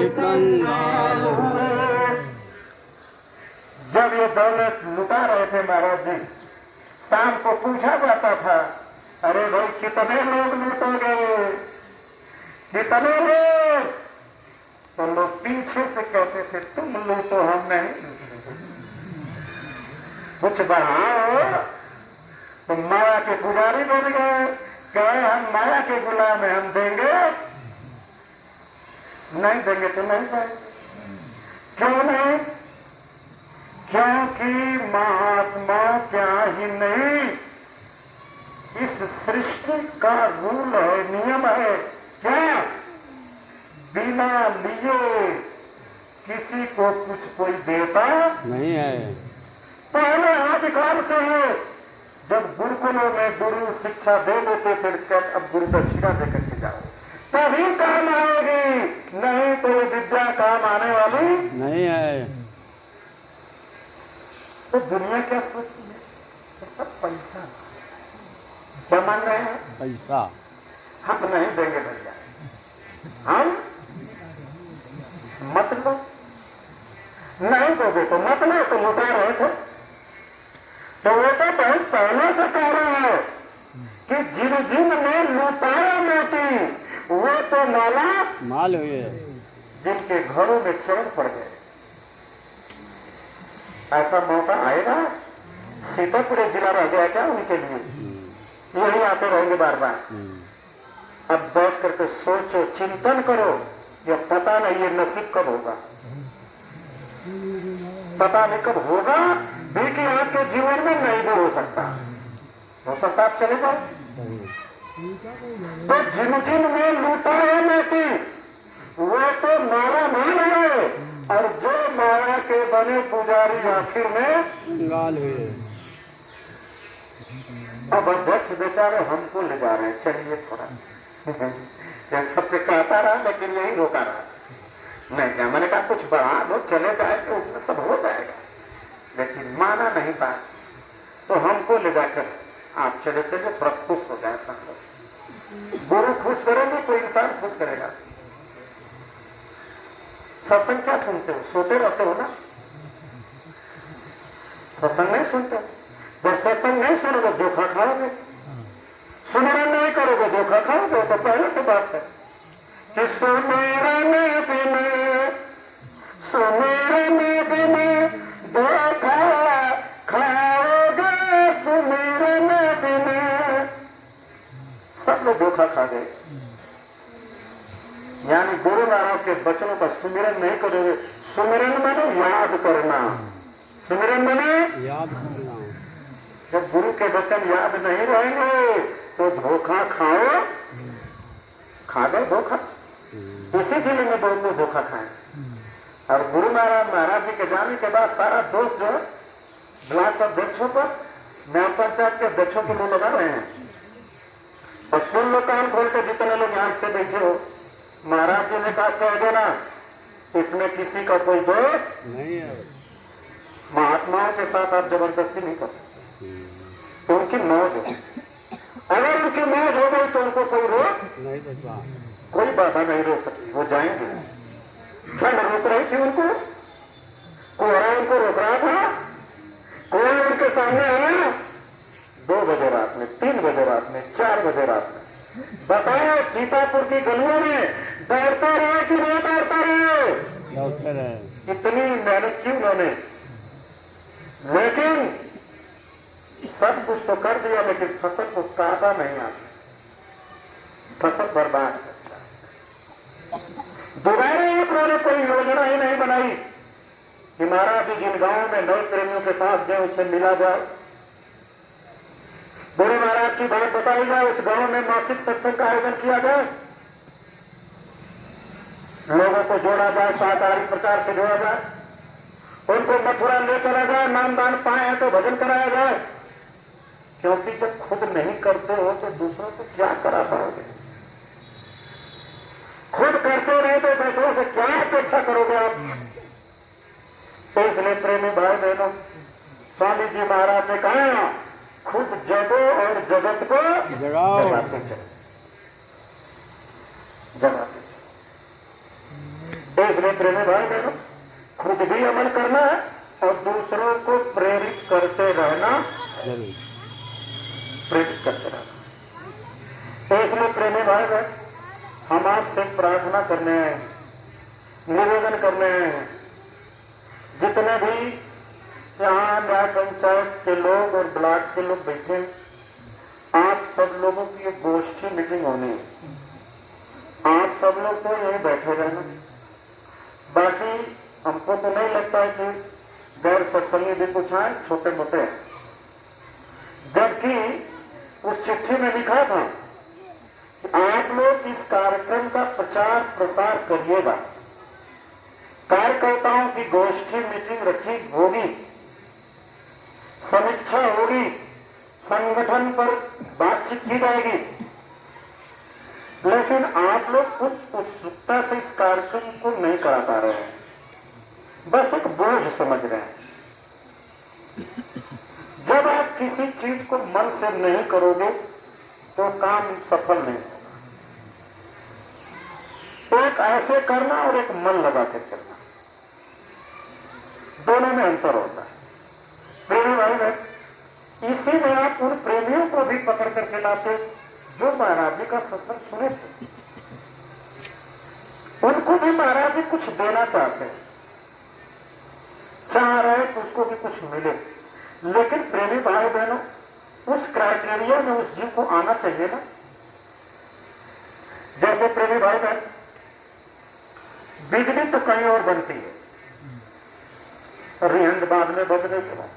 कंगाल हुए। जब ये दौलत लुटा रहे थे महाराज जी, शाम को पूछा जाता था, अरे भाई कितने लोग लूटोगे, कितने लोग? तो लोग पीछे से कहते थे तुम लूटो, हम नहीं लूटेंगे, कुछ बढ़ाओ। तो माया के पुजारी बन गए, कहे हम माया के गुलाम हैं, हम देंगे नहीं, देंगे तो नहीं देंगे। क्यों नहीं? क्योंकि महात्मा क्या ही नहीं, इस सृष्टि का रूल है, नियम है, क्या बिना लिए किसी को कुछ कोई देता नहीं है। पहले आदिकाल से है, जब गुरुकुलों में गुरु शिक्षा दे देते थे, अब गुरु दक्षिणा देकर के जाओ तभी काम आएगी, नहीं तो विद्या काम आने वाली नहीं है। तो दुनिया क्या सोचती है? सब पैसा, क्या मान रहे हैं? पैसा। हम नहीं देंगे भैया, हम मत लो, नहीं दोगे तो मत लो, तो लुटा रहे थे। तो वो तो बहुत पहले से कह रहा है कि जिन जिन ने लुटाया मोती वो तो नाला माल हुए। जिनके घरों में चरण पड़ गए। ऐसा मौका आएगा? सीतापुर जिला रह गया क्या उनके लिए? यही आते रहेंगे बार बार। अब बैठ करके सोचो, चिंतन करो, ये पता नहीं ये नसीब कब होगा, पता नहीं कब होगा, बेटी आपके जीवन में नहीं भी हो सकता, आप चले जाओ। तो जिन जिन में लूटा है बेटी वो तो मारा मान है, और जो माया के बने पुजारी आखिर में कंगाल हुए। अब अध्यक्ष बेचारे हमको ले जा रहे हैं, चलिए थोड़ा सबसे कहता रहा, लेकिन यही रोका रहा। नहीं क्या, मैंने कहा कुछ बढ़ा दो, चले जाए तो उसमें सब हो जाएगा, लेकिन माना नहीं बात। तो हमको ले जाकर आप चले चले, थोड़ा खुश हो जाए संगत। गुरु खुश करेंगे तो इंसान खुश करेगा। सत्संग क्या सुनते हो? सोते रहते हो ना, सत्संग नहीं सुनते। जब सत्संग नहीं सुनोगे धोखा खाओगे, सुमिरन नहीं करोगे धोखा खाओगे। तो पहले से बात है कि सुमिरन बिन धोखा खाओगे, सुमिरन बिन सब लोग धोखा खा गए। यानी गुरु महाराज के वचनों का सुमिरन नहीं करोगे। सुमिरन माने याद करना, सुमिरन माने याद करना। जब गुरु के वचन याद नहीं रहेंगे तो धोखा खाओ, खा गए धोखा। उसी जिले में बहुत लोग धोखा खाए। और गुरु महाराज जी के जाने के बाद सारा दोष जो है ब्लॉक अध्यक्षों पर, नया पंचायत के अध्यक्षों के लिए लगा रहे हैं। और सुन लो कान खोल के, जितने लोग यहाँ से बैठे हो, महाराज जी ने कहा कह देना इसमें किसी का कोई दोष नहीं है। महात्माओं के साथ आप जबरदस्ती नहीं कर सकते, तो उनकी मौज हो। अगर उनकी मौज हो गई तो उनको कोई रोक नहीं सकता, कोई बाधा नहीं रोक सकती, वो जाएंगे। ठंड रोक रही थी उनको, कोहरा उनको रोक रहा था, कोई उनके सामने आया 2 बजे रात में, 3 बजे रात में, 4 बजे रात में, बताओ सीतापुर की गलियों में दौड़ते रहे कि नहीं दौड़ते रहे? दौड़ते रहे। इतनी मेहनत की उन्होंने, लेकिन सब कुछ तो कर दिया, लेकिन फसल को काटा नहीं आता, फसल बर्बाद करता। दोबारा आप लोगों ने कोई योजना ही नहीं बनाई कि महाराज जी जिन गांवों में नव प्रेमियों के पास गए उससे मिला जाए, गुरु महाराज की बात बताई जाए, उस गांव में मासिक सत्संग का आयोजन किया जाए, लोगों को जोड़ा जाए, शाकाहारी प्रकार से जोड़ा जाए, उनको मथुरा ले चला जाए, नामदान पाए तो भजन कराया जाए। क्योंकि जब खुद नहीं करते हो तो दूसरों को क्या करा पाओगे? खुद करते रहे तो दूसरों से क्या अपेक्षा करोगे आप? तो इसलिए प्रेमी भाई बहनों, स्वामी जी महाराज ने कहा खुद जगो और जगत को जगाओ। जगाते चलो, जगाते चलो। इसलिए प्रेमी भाई बहनों, खुद भी अमल करना है और दूसरों को प्रेरित करते रहना, जरूर। प्रेरित करते रहना। तो इसलिए प्रेमी भाई बहन, हम आपसे प्रार्थना करने आए, निवेदन करने आए हैं, जितने भी यहाँ न्याय पंचायत के लोग और ब्लॉक के लोग बैठे हैं, आप सब लोगों की एक गोष्ठी मीटिंग होनी है। आप सब लोग तो यहीं बैठे रहना। बाकी हमको तो नहीं लगता है कि गैर सत्संगी भी कुछ आए, छोटे मोटे। जबकि उस चिट्ठी में लिखा था कि आप लोग इस कार्यक्रम का प्रचार प्रसार करिएगा, कार्यकर्ताओं की गोष्ठी मीटिंग रखी होगी, समीक्षा होगी, संगठन पर बातचीत की जाएगी। लेकिन आप लोग कुछ उत्सुकता से इस कार्यक्रम को नहीं करा पा रहे हैं, बस एक बोझ समझ रहे हैं। जब आप किसी चीज को मन से नहीं करोगे तो काम सफल नहीं होगा। तो एक ऐसे करना और एक मन लगा के करना, दोनों में अंतर होता है। प्रेमी भाई बहन, इसी में आप उन प्रेमियों को भी पकड़ करके लाते जो महाराज जी का सत्संग सुने थे। उनको भी महाराज जी कुछ देना चाहते हैं, चाह रहे कि उसको भी कुछ मिले। लेकिन प्रेमी भाई बहनों, उस क्राइटेरिया में उस जीव को आना चाहिए ना। जैसे प्रेमी भाई बहन, बिजली तो कहीं और बनती है, रिहंद बाद में बदले के बाद